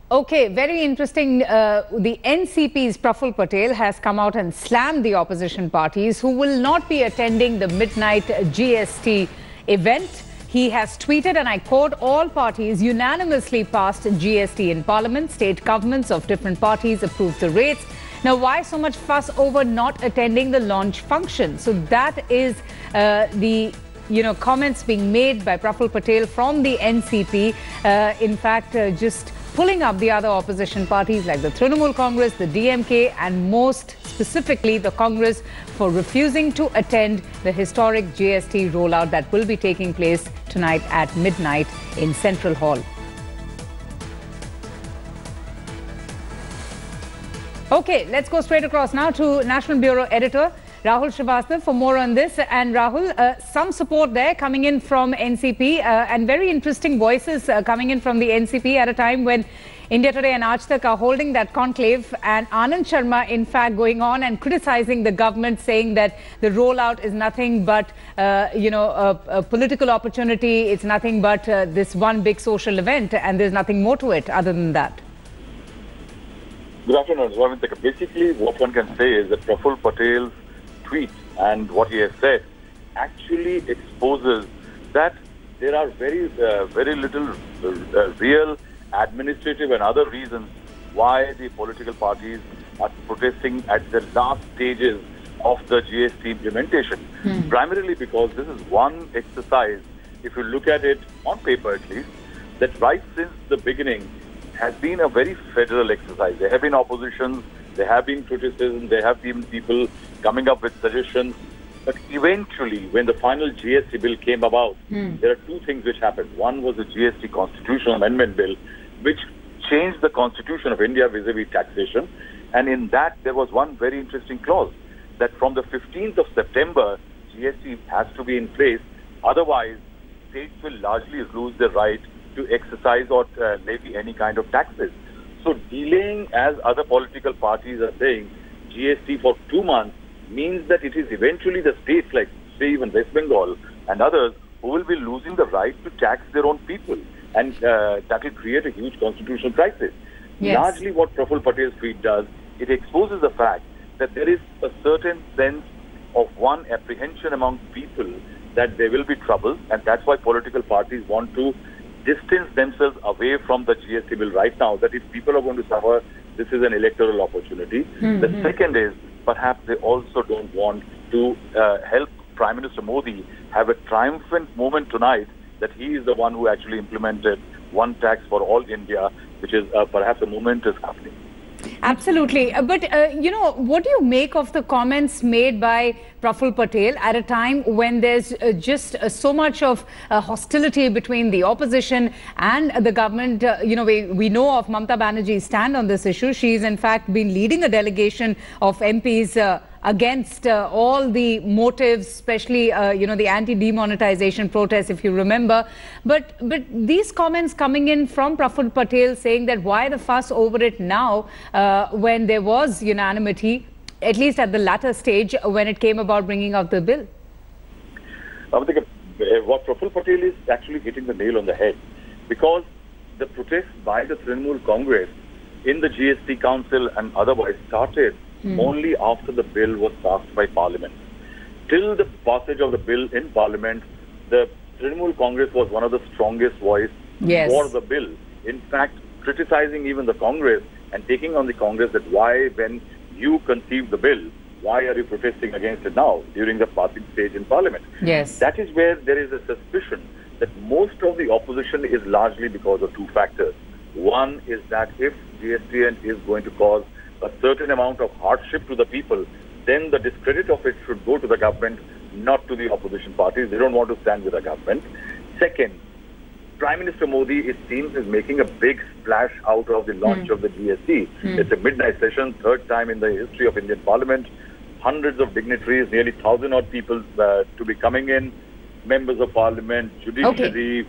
Okay, very interesting. The NCP's Praful Patel has come out and slammed the opposition parties who will not be attending the midnight GST event. He has tweeted, and I quote, "All parties unanimously passed GST in Parliament. State governments of different parties approved the rates. Now, why so much fuss over not attending the launch function?" So that is the comments being made by Praful Patel from the NCP. In fact, just pulling up the other opposition parties like the Trinamool Congress, the DMK, and most specifically the Congress for refusing to attend the historic GST rollout that will be taking place tonight at midnight in Central Hall. Okay, let's go straight across now to National Bureau Editor Rahul for more on this. And Rahul, some support there coming in from NCP and very interesting voices coming in from the NCP at a time when India Today and Aaj Tak are holding that conclave, and Anand Sharma in fact going on and criticizing the government, saying that the rollout is nothing but a political opportunity. It's nothing but this one big social event, and there's nothing more to it other than that. Good afternoon. Basically, what one can say is that Praful Patel's tweet and what he has said actually exposes that there are very little real administrative and other reasons why the political parties are protesting at the last stages of the GST implementation. Primarily because this is one exercise, if you look at it on paper at least, that right since the beginning has been a very federal exercise. There have been oppositions, there have been criticisms, there have been people coming up with suggestions. But eventually, when the final GST bill came about, there are two things which happened. One was the GST Constitutional Amendment Bill, which changed the Constitution of India vis-a-vis taxation. And in that, there was one very interesting clause, that from the 15th of September, GST has to be in place. Otherwise, states will largely lose their right to exercise or levy any kind of taxes. So delaying, as other political parties are saying, GST for 2 months means that it is eventually the states like, say, even West Bengal and others who will be losing the right to tax their own people. And that will create a huge constitutional crisis. Yes. Largely what Praful Patel's tweet does, it exposes the fact that there is a certain sense of one apprehension among people that there will be trouble, and that's why political parties want to distance themselves away from the GST bill right now, that if people are going to suffer, this is an electoral opportunity. The second is, perhaps they also don't want to help Prime Minister Modi have a triumphant moment tonight that he is the one who actually implemented one tax for all India, which is perhaps a momentous happening. Absolutely. But, what do you make of the comments made by Praful Patel at a time when there's just so much of hostility between the opposition and the government? We know of Mamata Banerjee's stand on this issue. She's in fact been leading a delegation of MPs against all the motives, especially, the anti-demonetization protests, if you remember. But these comments coming in from Praful Patel saying that why the fuss over it now when there was unanimity, at least at the latter stage when it came about bringing out the bill? I think what Praful Patel is actually hitting the nail on the head, because the protests by the Trinamool Congress in the GST Council and otherwise started only after the bill was passed by Parliament. Till the passage of the bill in Parliament, the Trinamool Congress was one of the strongest voices for the bill. In fact, criticizing even the Congress and taking on the Congress that why, when you conceived the bill, why are you protesting against it now during the passing stage in Parliament? Yes. That is where there is a suspicion that most of the opposition is largely because of two factors. One is that if GST is going to cause a certain amount of hardship to the people, then the discredit of it should go to the government, not to the opposition parties. They don't want to stand with the government. Second, Prime Minister Modi, it seems, is making a big splash out of the launch of the GST. It's a midnight session, third time in the history of Indian Parliament. Hundreds of dignitaries, nearly 1,000 odd people to be coming in, members of Parliament, judiciary,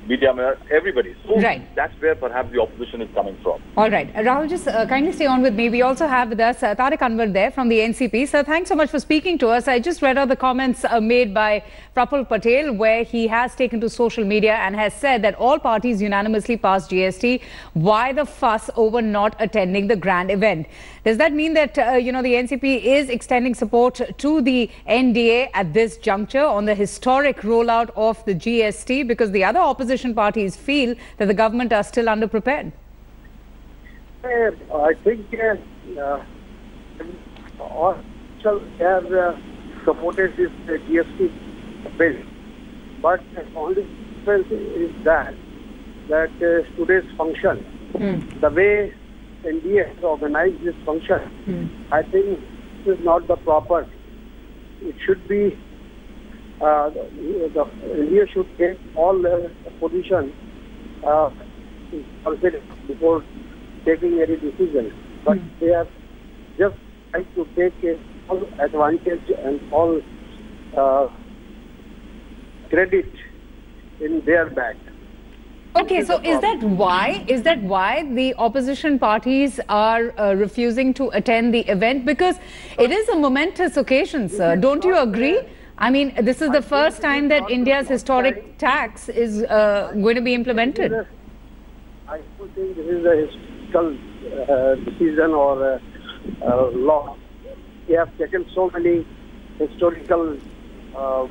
media, everybody. So right. That's where perhaps the opposition is coming from. All right. Rahul, just kindly stay on with me. We also have with us Tariq Anwar there from the NCP. Sir, thanks so much for speaking to us. I just read out the comments made by Praful Patel, where he has taken to social media and has said that all parties unanimously passed GST. Why the fuss over not attending the grand event? Does that mean that, the NCP is extending support to the NDA at this juncture on the historic rollout of the GST, because the other opposition parties feel that the government are still underprepared? I think all have supported this GST bill, but only difference is that today's function, the way India has organized this function, I think this is not the proper. It should be India should take all position before taking any decision. But they have just tried to take all advantage and all credit in their back. Okay, so is that why the opposition parties are refusing to attend the event? Because it is a momentous occasion, sir. Don't you agree? I mean, this is the first time that India's historic tax is going to be implemented. I don't think this is a historical decision or law. We have taken so many historical law.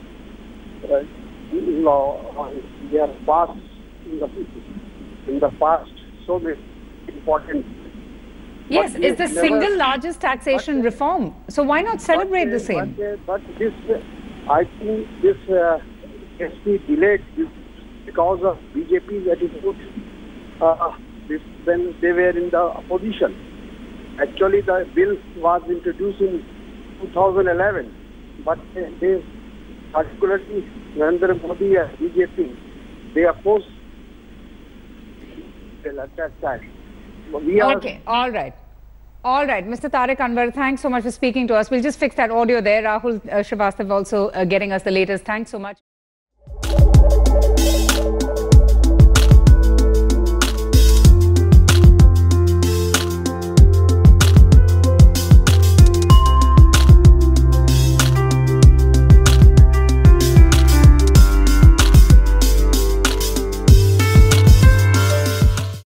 They are passed in the past, so many important. Yes, it's the single largest taxation reform. So why not celebrate the same? But this, I think this has been delayed because of BJP's attitude when they were in the opposition. Actually, the bill was introduced in 2011, but they, particularly Narendra Modi and BJP, they opposed at that time. Okay, all right. All right, Mr. Tariq Anwar, thanks so much for speaking to us. We'll just fix that audio there. Rahul Srivastav also getting us the latest. Thanks so much.